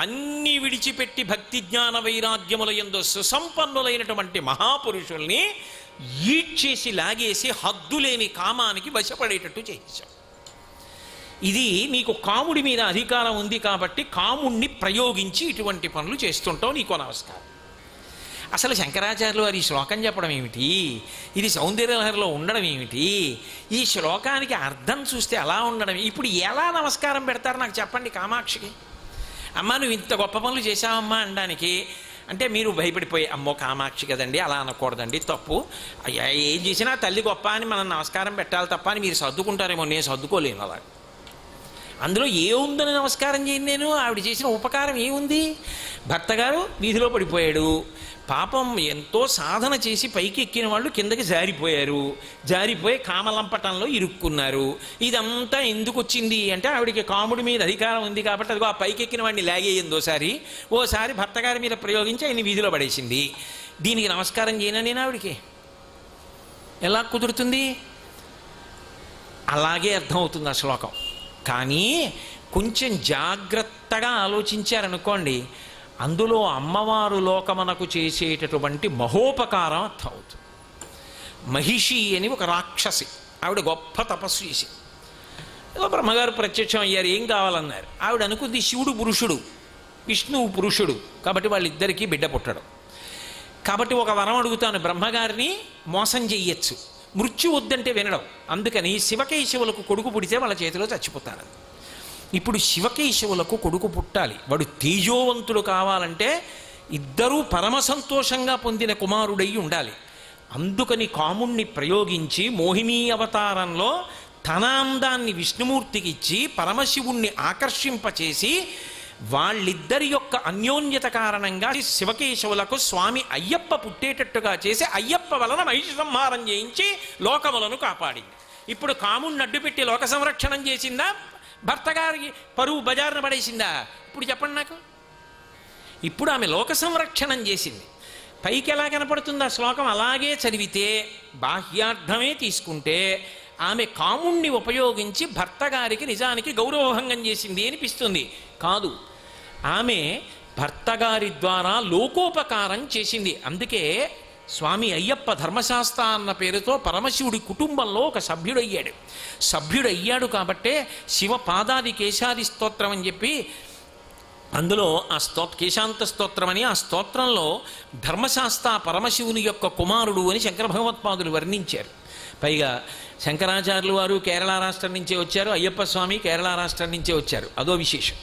అన్నీ విడిచిపెట్టి భక్తి జ్ఞాన వైరాగ్యముల యందు సుసంపన్నులైనటువంటి మహాపురుషుల్ని ఈడ్చేసి లాగేసి హద్దులేని కామానికి వశపడేటట్టు చేశాం. ఇది నీకు కాముడి మీద అధికారం ఉంది కాబట్టి కాముణ్ణి ప్రయోగించి ఇటువంటి పనులు చేస్తుంటావు, నీకో నమస్కారం. అసలు శంకరాచార్యులు వారు ఈ శ్లోకం చెప్పడం ఏమిటి, ఇది సౌందర్యలహరిలో ఉండడం ఏమిటి, ఈ శ్లోకానికి అర్థం చూస్తే అలా ఉండడం, ఇప్పుడు ఎలా నమస్కారం పెడతారు నాకు చెప్పండి కామాక్షికి? అమ్మ నువ్వు ఇంత గొప్ప పనులు చేశావమ్మా అనడానికి. అంటే మీరు భయపడిపోయి అమ్మో కామాక్షి కదండి అలా అనకూడదండి తప్పు, అయ్యా ఏం చేసినా తల్లి గొప్ప అని మనం నమస్కారం పెట్టాలి తప్ప అని మీరు సర్దుకుంటారేమో, నేను సర్దుకోలేను అలా. అందులో ఏముందని నమస్కారం చేయను నేను? ఆవిడ చేసిన ఉపకారం ఏముంది? భర్త గారు వీధిలో పడిపోయాడు, పాపం ఎంతో సాధన చేసి పైకి ఎక్కిన వాళ్ళు కిందకి జారిపోయారు, జారిపోయి కామలంపటంలో ఇరుక్కున్నారు. ఇదంతా ఎందుకు వచ్చింది అంటే ఆవిడికి కాముడి మీద అధికారం ఉంది కాబట్టి అదిగో ఆ పైకి ఎక్కిన వాడిని లాగేయింది ఓసారి భర్త గారి మీద ప్రయోగించి ఆయన వీధిలో పడేసింది. దీనికి నమస్కారం చేయను నేను ఆవిడికి? ఎలా కుదురుతుంది? అలాగే అర్థమవుతుంది ఆ శ్లోకం. కానీ కొంచెం జాగ్రత్తగా ఆలోచించారనుకోండి, అందులో అమ్మవారు లోకమునకు చేసేటటువంటి మహోపకారం అర్థమవుతుంది. మహిషి అని ఒక రాక్షసి, ఆవిడ గొప్ప తపస్సు చేసి బ్రహ్మగారు ప్రత్యక్షం అయ్యారు, ఏం కావాలన్నారు. ఆవిడ అనుకుంది శివుడు పురుషుడు విష్ణువు పురుషుడు కాబట్టి వాళ్ళిద్దరికీ బిడ్డ పుట్టడం, కాబట్టి ఒక వరం అడుగుతాను, బ్రహ్మగారిని మోసం చెయ్యొచ్చు, మృత్యు వద్దంటే వినడం, అందుకని శివకేశవులకు కొడుకు పుడితే వాళ్ళ చేతిలో చచ్చిపోతారు. ఇప్పుడు శివకేశవులకు కొడుకు పుట్టాలి, వాడు తేజోవంతుడు కావాలంటే ఇద్దరూ పరమ సంతోషంగా పొందిన కుమారుడై ఉండాలి. అందుకని కాముణ్ణి ప్రయోగించి మోహినీ అవతారంలో తన అందాన్ని విష్ణుమూర్తికి ఇచ్చి పరమశివుణ్ణి ఆకర్షింపచేసి వాళ్ళిద్దరి యొక్క అన్యోన్యత కారణంగా శివకేశవులకు స్వామి అయ్యప్ప పుట్టేటట్టుగా చేసి అయ్యప్ప వలన మహిషి సంహారం చేయించి లోకములను కాపాడింది. ఇప్పుడు కాముణ్ణి అడ్డుపెట్టి లోక సంరక్షణం చేసిందా, భర్త గారికి పరువు బజారున పడేసిందా? ఇప్పుడు చెప్పండి నాకు. ఇప్పుడు ఆమె లోక సంరక్షణం చేసింది. పైకి ఎలా కనపడుతుంది ఆ శ్లోకం? అలాగే చదివితే బాహ్యార్థమే తీసుకుంటే ఆమె కాముణ్ణి ఉపయోగించి భర్త గారికి నిజానికి గౌరవభంగం చేసింది అనిపిస్తుంది. కాదు, ఆమె భర్త గారి ద్వారా లోకోపకారం చేసింది. అందుకే స్వామి అయ్యప్ప ధర్మశాస్త్ర అన్న పేరుతో పరమశివుడి కుటుంబంలో ఒక సభ్యుడయ్యాడు కాబట్టే శివ పాదాది కేశాది స్తోత్రం అని చెప్పి అందులో ఆ కేశాంత స్తోత్రం అని ఆ స్తోత్రంలో ధర్మశాస్త్ర పరమశివుని యొక్క కుమారుడు అని శంకర భగవత్పాదులు వర్ణించారు. పైగా శంకరాచార్యులు వారు కేరళ రాష్ట్రం నుంచే వచ్చారు, అయ్యప్ప స్వామి కేరళ రాష్ట్రం నుంచే వచ్చారు, అదో విశేషం.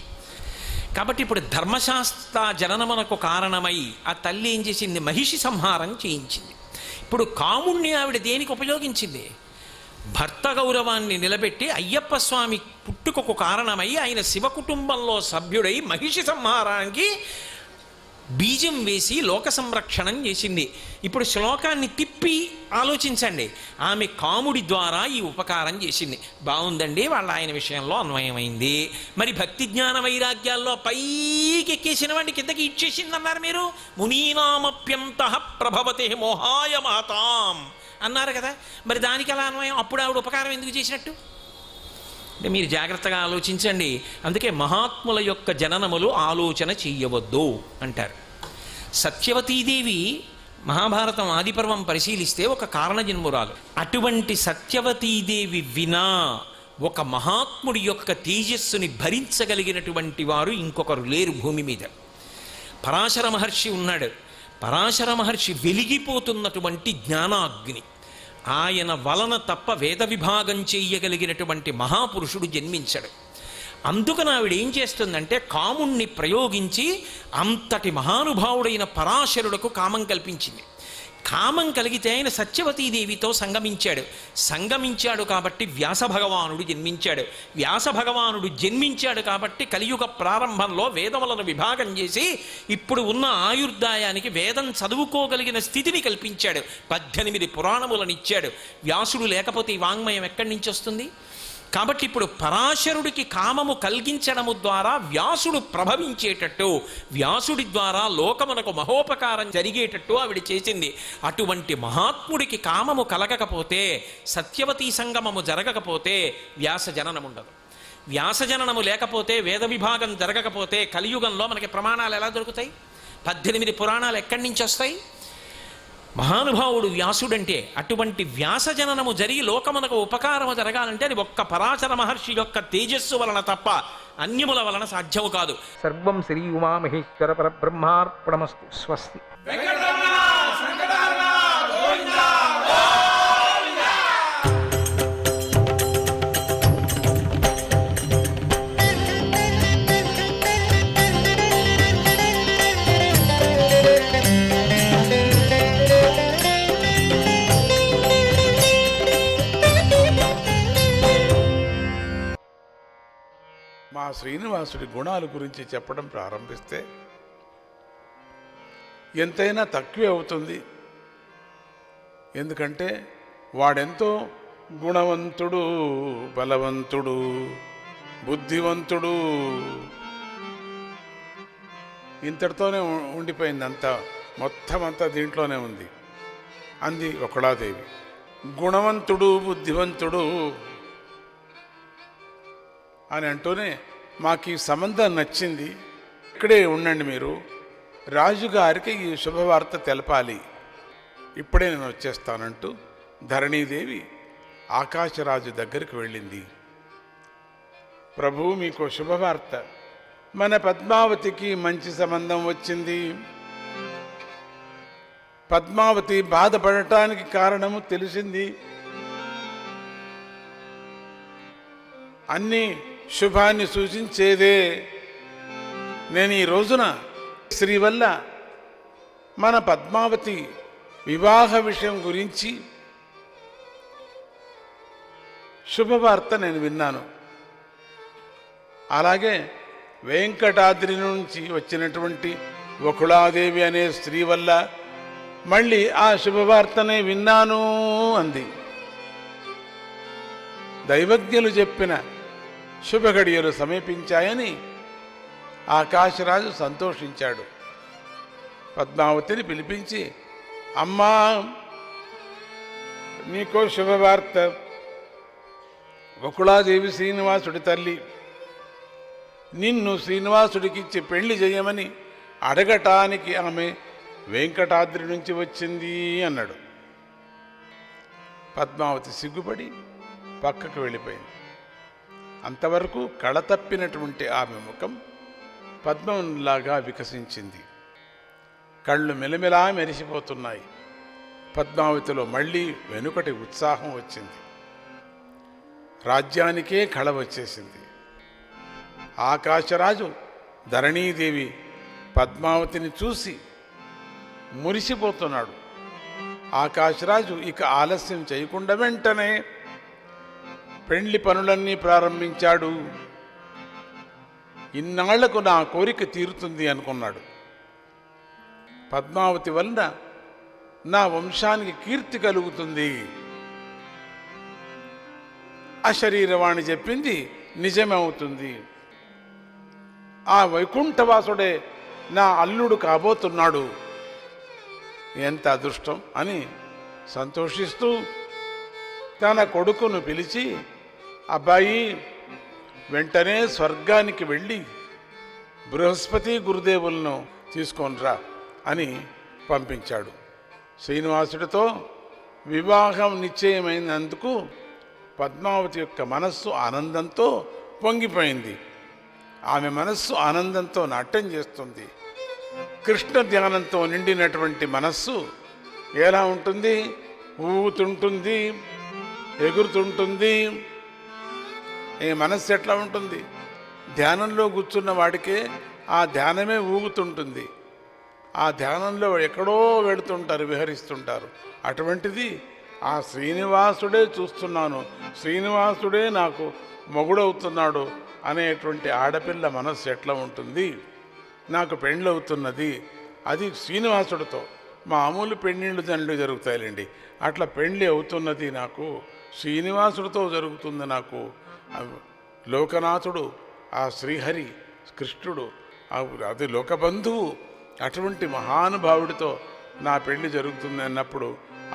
కాబట్టి ఇప్పుడు ధర్మశాస్త్ర జననమునకు కారణమై ఆ తల్లి ఏం చేసింది? మహిషి సంహారం చేయించింది. ఇప్పుడు కాముణ్ణి ఆవిడ దేనికి ఉపయోగించింది? భర్త గౌరవాన్ని నిలబెట్టి అయ్యప్ప స్వామి పుట్టుకకు కారణమై ఆయన శివ కుటుంబంలో సభ్యుడై మహిషి సంహారానికి బీజం వేసి లోక సంరక్షణం చేసింది. ఇప్పుడు శ్లోకాన్ని తిప్పి ఆలోచించండి. ఆమె కాముడి ద్వారా ఈ ఉపకారం చేసింది. బాగుందండి, వాళ్ళ ఆయన విషయంలో అన్వయమైంది. మరి భక్తి జ్ఞాన వైరాగ్యాల్లో పైకి ఎక్కేసిన వాడిని కిందకి ఇచ్చేసింది అన్నారు మీరు. మునీనామప్యంత ప్రభవతే మోహాయ మాతాం అన్నారు కదా. మరి దానికి ఎలా అన్వయం? అప్పుడు ఆవిడ ఉపకారం ఎందుకు చేసినట్టు? అంటే మీరు జాగ్రత్తగా ఆలోచించండి. అందుకే మహాత్ముల యొక్క జననములు ఆలోచన చెయ్యవద్దు అంటారు. సత్యవతీదేవి మహాభారతం ఆదిపర్వం పరిశీలిస్తే ఒక కారణజన్మురాలు. అటువంటి సత్యవతీదేవి వినా ఒక మహాత్ముడి యొక్క తేజస్సుని భరించగలిగినటువంటి వారు ఇంకొకరు లేరు భూమి మీద. పరాశర మహర్షి ఉన్నాడు. పరాశర మహర్షి వెలిగిపోతున్నటువంటి జ్ఞానాగ్ని. ఆయన వలన తప్ప వేద విభాగం చెయ్యగలిగినటువంటి మహాపురుషుడు జన్మించాడు. అందుకని ఆవిడ ఏం చేస్తుందంటే కాముణ్ణి ప్రయోగించి అంతటి మహానుభావుడైన పరాశరులకు కామం కల్పించింది. కామం కలిగితే ఆయన సత్యవతీదేవితో సంగమించాడు కాబట్టి వ్యాస భగవానుడు జన్మించాడు. వ్యాస భగవానుడు జన్మించాడు కాబట్టి కలియుగ ప్రారంభంలో వేదములను విభాగం చేసి ఇప్పుడు ఉన్న ఆయుర్దాయానికి వేదం చదువుకోగలిగిన స్థితిని కల్పించాడు. 18 పురాణములను ఇచ్చాడు. వ్యాసుడు లేకపోతే ఈ వాంగ్మయం ఎక్కడి నుంచి వస్తుంది? కాబట్టి ఇప్పుడు పరాశరుడికి కామము కలిగించడము ద్వారా వ్యాసుడు ప్రభవించేటట్టు, వ్యాసుడి ద్వారా లోకమునకు మహోపకారం జరిగేటట్టు ఆవిడ చేసింది. అటువంటి మహాత్ముడికి కామము కలగకపోతే, సత్యవతీ సంగమము జరగకపోతే వ్యాస జననం ఉండదు. వ్యాస జననము లేకపోతే, వేద విభాగం జరగకపోతే కలియుగంలో మనకి ప్రమాణాలు ఎలా దొరుకుతాయి? 18 పురాణాలు ఎక్కడి నుంచి వస్తాయి? మహానుభావుడు వ్యాసుడంటే. అటువంటి వ్యాస జననము జరిగి లోకమునకు ఉపకారము జరగాలంటే అది ఒక్క పరాశర మహర్షి యొక్క తేజస్సు వలన తప్ప అన్యముల వలన సాధ్యము కాదు. సర్వం శ్రీ ఉమామహేశ్వర పరబ్రహ్మార్పణమస్తు. స్వస్తి. మా శ్రీనివాసుడి గుణాల గురించి చెప్పడం ప్రారంభిస్తే ఎంతైనా తక్కువే అవుతుంది. ఎందుకంటే వాడెంతో గుణవంతుడు, బలవంతుడు, బుద్ధివంతుడు, ఇంతటితోనే ఉండిపోయింది. అంతా మొత్తం అంతా దీంట్లోనే ఉంది అంది ఒకళాదేవి. గుణవంతుడు, బుద్ధివంతుడు అని అంటూనే మాకు ఈ సంబంధం నచ్చింది, ఇక్కడే ఉండండి, మీరు రాజుగారికి ఈ శుభవార్త తెలపాలి, ఇప్పుడే నేను వచ్చేస్తానంటూ ధరణీదేవి ఆకాశరాజు దగ్గరికి వెళ్ళింది. ప్రభు, మీకు శుభవార్త, మన పద్మావతికి మంచి సంబంధం వచ్చింది. పద్మావతి బాధపడటానికి కారణము తెలిసింది. అన్నీ శుభాన్ని సూచించేదే. నేను ఈ రోజున శ్రీ వల్ల మన పద్మావతి వివాహ విషయం గురించి శుభవార్త నేను విన్నాను. అలాగే వెంకటాద్రి నుంచి వచ్చినటువంటి వకుళాదేవి అనే స్త్రీ వల్ల మళ్ళీ ఆ శుభవార్తనే విన్నాను అంది. దైవజ్ఞులు చెప్పిన శుభఘడియలు సమీపించాయని ఆకాశరాజు సంతోషించాడు. పద్మావతిని పిలిపించి, అమ్మా, నీకో శుభవార్త. వకుళాదేవి శ్రీనివాసుడి తల్లి నిన్ను శ్రీనివాసుడికిచ్చి పెళ్లి చేయమని అడగటానికి ఆమె వెంకటాద్రి నుంచి వచ్చింది అన్నాడు. పద్మావతి సిగ్గుపడి పక్కకు వెళ్ళిపోయింది. అంతవరకు కళతప్పినటువంటి ఆమె ముఖం పద్మంలాగా వికసించింది. కళ్ళు మెలమెలా మెరిసిపోతున్నాయి. పద్మావతిలో మళ్ళీ వెనుకటి ఉత్సాహం వచ్చింది. రాజ్యానికే కళ వచ్చేసింది. ఆకాశరాజు ధరణీదేవి పద్మావతిని చూసి మురిసిపోతున్నాడు. ఆకాశరాజు ఇక ఆలస్యం చేయకుండా వెంటనే పెండ్లి పనులన్నీ ప్రారంభించాడు. ఇన్నాళ్లకు నా కోరిక తీరుతుంది అనుకున్నాడు. పద్మావతి వలన నా వంశానికి కీర్తి కలుగుతుంది. అశరీరవాణి చెప్పింది నిజమవుతుంది. ఆ వైకుంఠవాసుడే నా అల్లుడు కాబోతున్నాడు. ఎంత అదృష్టం అని సంతోషిస్తూ తన కొడుకును పిలిచి, అబ్బాయి వెంటనే స్వర్గానికి వెళ్ళి బృహస్పతి గురుదేవులను తీసుకొనిరా అని పంపించాడు. శ్రీనివాసుడితో వివాహం నిశ్చయమైనందుకు పద్మావతి యొక్క మనస్సు ఆనందంతో పొంగిపోయింది. ఆమె మనస్సు ఆనందంతో నాట్యం చేస్తుంది. కృష్ణ ధ్యానంతో నిండినటువంటి మనస్సు ఎలా ఉంటుంది? ఊగుతుంటుంది, ఎగురుతుంటుంది. ఈ మనస్సు ఎట్లా ఉంటుంది? ధ్యానంలో కూర్చున్న వాడికే ఆ ధ్యానమే ఊగుతుంటుంది. ఆ ధ్యానంలో ఎక్కడో వెళుతుంటారు, విహరిస్తుంటారు. అటువంటిది ఆ శ్రీనివాసుడే చూస్తున్నాను, శ్రీనివాసుడే నాకు మొగుడవుతున్నాడు అనేటువంటి ఆడపిల్ల మనస్సు ఎట్లా ఉంటుంది? నాకు పెళ్ళవుతున్నది, అది శ్రీనివాసుడితో. మామూలు పెళ్ళిళ్ళు దండ్లు జరుగుతాయిలేండి, అట్లా పెళ్ళి అవుతున్నది నాకు శ్రీనివాసుడితో జరుగుతుంది. నాకు లోకనాథుడు ఆ శ్రీహరి కృష్ణుడు, అది లోకబంధువు, అటువంటి మహానుభావుడితో నా పెళ్లి జరుగుతుంది అన్నప్పుడు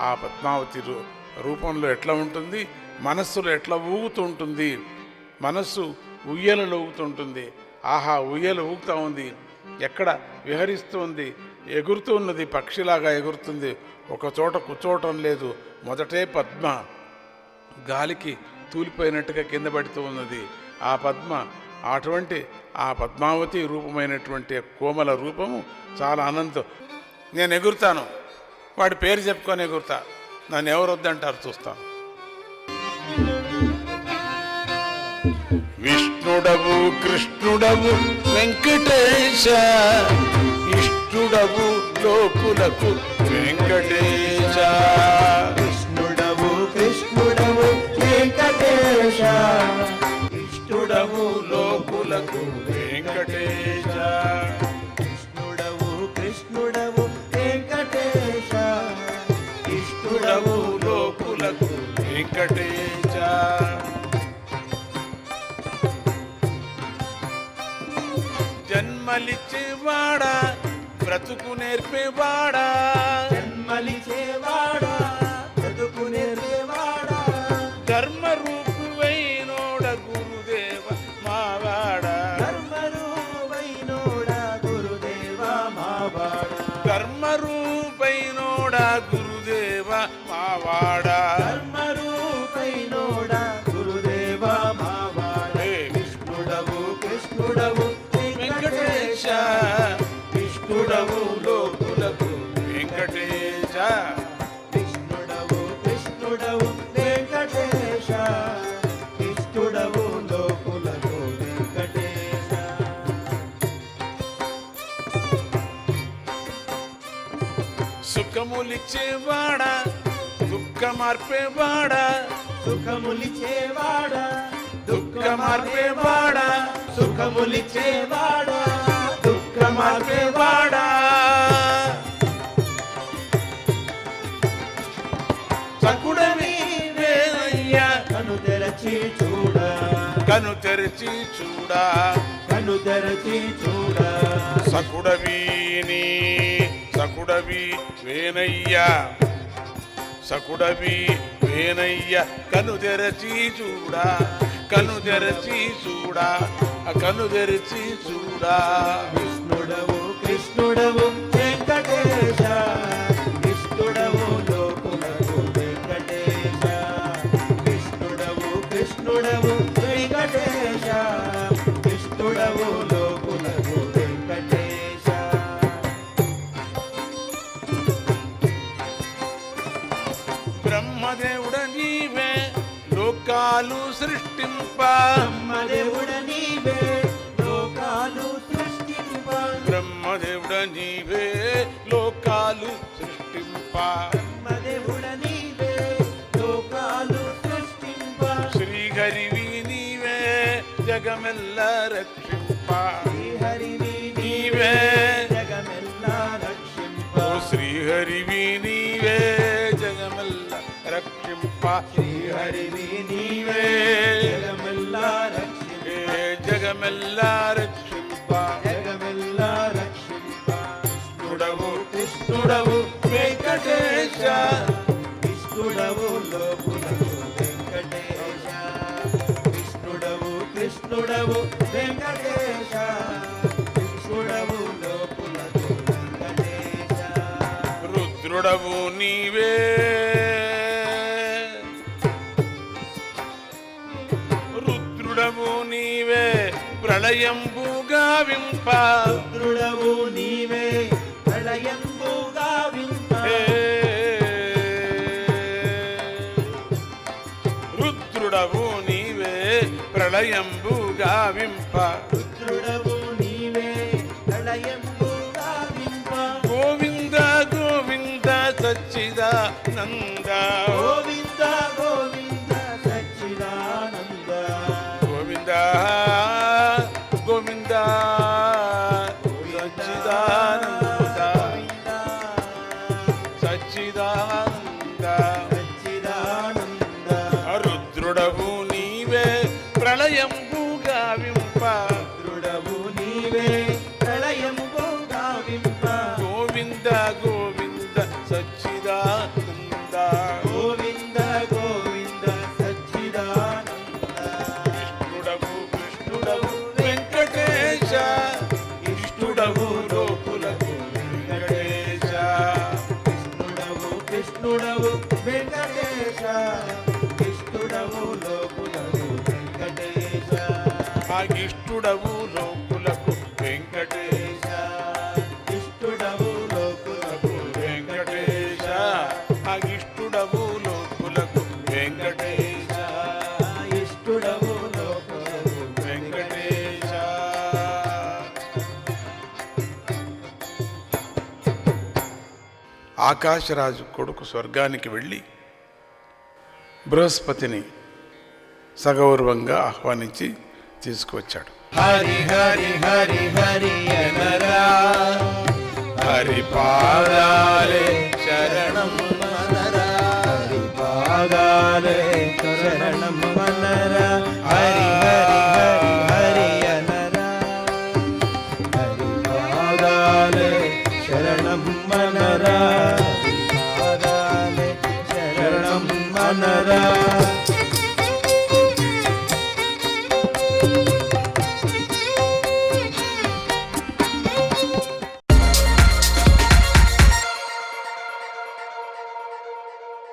ఆ పద్మావతి రూపంలో ఎట్లా ఉంటుంది? మనస్సులో ఎట్లా ఊగుతూ ఉంటుంది? మనస్సు ఉయ్యలలో ఊగుతుంటుంది. ఆహా, ఉయ్యలు ఊగుతూ ఉంది, ఎక్కడ విహరిస్తూ ఉంది, ఎగురుతూ ఉన్నది, పక్షిలాగా ఎగురుతుంది, ఒక చోట కూర్చోవటం లేదు. మొదటే పద్మ గాలికి తూలిపోయినట్టుగా కింద పడుతూ ఉన్నది ఆ పద్మ. అటువంటి ఆ పద్మావతి రూపమైనటువంటి కోమల రూపము చాలా ఆనందం. నేను ఎగురుతాను, వాడి పేరు చెప్పుకొని ఎగురుతా, నన్ను ఎవరు వద్దంటారు చూస్తాను. విష్ణుడవు కృష్ణుడవు వెంకటేశ, ఇష్టుడవు లోకులకు వెంకటేశ. విష్ణుడవు కృష్ణుడవు వెంకటేశ, ఇష్టుడవు లోకులకు వెంకటేశ. విష్ణుడవు కృష్ణుడవు వెంకటేశ, ఇష్టుడవు లోకులకు వెంకటేశ. జన్మలిచ్చేవాడా బ్రతుకు నేర్పేవాడా, జన్మలిచేవాడా బ్రతుకు నేర్పేవాడా, ధర్మరూపువైనోడ గురుదేవ మావాడా, ధర్మరూపైనోడా గురుదేవ మావాడా, ధర్మరూపైనోడ గురుదేవ మావాడా, ధర్మరూపైనోడా గురుదేవ మావాడా. విష్ణుడవు కృష్ణుడవు వెంకటేశ, విష్ణుడవు లోకులకు వెంకటేశ. విష్ణుడవు కృష్ణుడవు వెంకటేశ, విష్ణుడవు లోకులకు వెంకటేశ. సుఖములిచ్చేవాడా దుఃఖమార్పేవాడా, సుఖములిచేవాడా దుఃఖమార్పేవాడా, సుఖములిచేవాడా దుఃఖమార్పేవాడా. సకుడవి వేనయ్యా కను తెరచి చూడా, కను తెరిచి చూడా, కను తెరచి చూడా. సకుడవీని సకుడవి వేనయ్యా, సకుడవి వేనయ్య కను తెరచి చూడా, కను తెరచి చూడా, కను తెరచి చూడా. విష్ణుడవు కృష్ణుడవు వెంకటేశ, విష్ణుడవు లోకులకు వెంకటేశ. విష్ణుడవు కృష్ణుడవు వెంకటేశ, విష్ణుడవు లోకులకు వెంకటేశ. బ్రహ్మదేవుడ నీవే లోకాలు సృష్టింప, బ్రహ్మదేవుడ నీవే లోకాలు సృష్టింప, బ్రహ్మదేవుడ నీవే లోకాలు సృష్టింప, బ్రహ్మదేవుడ నీవే లోకాలు సృష్టింప. శ్రీహరివి నీవే జగమెల్ల రక్షింప, శ్రీహరివి నీవే జగమెల్లా రక్షింప, శ్రీహరివి నీవే జగమెల్లా రక్షింప జగమెల్లా రక్షింప జగమెల్లా రక్షింప కృష్ణుడవు కృష్ణుడవు వెంకటేశ కృష్ణుడవు లోకులకు వెంకటేశ కృష్ణుడవు కృష్ణుడవు వెంకటేశ కృష్ణుడవు లోకులకు వెంకటేశ రుద్రుడవు నీవే రుద్రుడవు నీవే ప్రళయంబుగా వింప రుద్రుడవు నీవే ప్రళయంబుగా వింప రుద్రుడవు నీవే ప్రళయంబుగా వింప రుద్రుడవు నీవే ప్రళయంబుగా వింప గోవింద గోవింద సచ్చిదానంద గోవింద గోవింద సచ్చిదానంద గోవింద గోవింద సచ్చిదానంద సచ్చిదానంద సచ్చిదానంద రుద్రుడవు నీవే ప్రళయంబుగా వింప రుద్రుడవు నీవే ప్రళయంబుగా వింప గోవింద గోవింద సచ్చిదానంద గోవింద గోవింద సచ్చిదానంద కృష్ణుడవు కృష్ణుడవు వెంకటేశ ఇష్టుడవు లోకులకు వెంకటేశ కృష్ణుడవు కృష్ణుడవు వెంకటేశ ఇష్టుడవు లోకులకు వెంకటేశ ఇష్టుడవు లోకులకు వెంకటేశ ఇష్టుడవు లోకులకు వెంకటేశ ఇష్టుడవు లోకులకు వెంకటేశ ఇష్టుడవు లోకులకు వెంకటేశ ఆకాశరాజు కొడుకు స్వర్గానికి వెళ్ళి బృహస్పతిని సగౌరవంగా ఆహ్వానించి తీసుకువచ్చాడు. హరి హరి హరి హరి అనరా హరి పాదాలే శరణం మనరా హరి పాదాలే శరణం మనరా హరి హరి హరి హరి అనరా హరి పాదాలే శరణం మనరా పాదాలే శరణం మనరా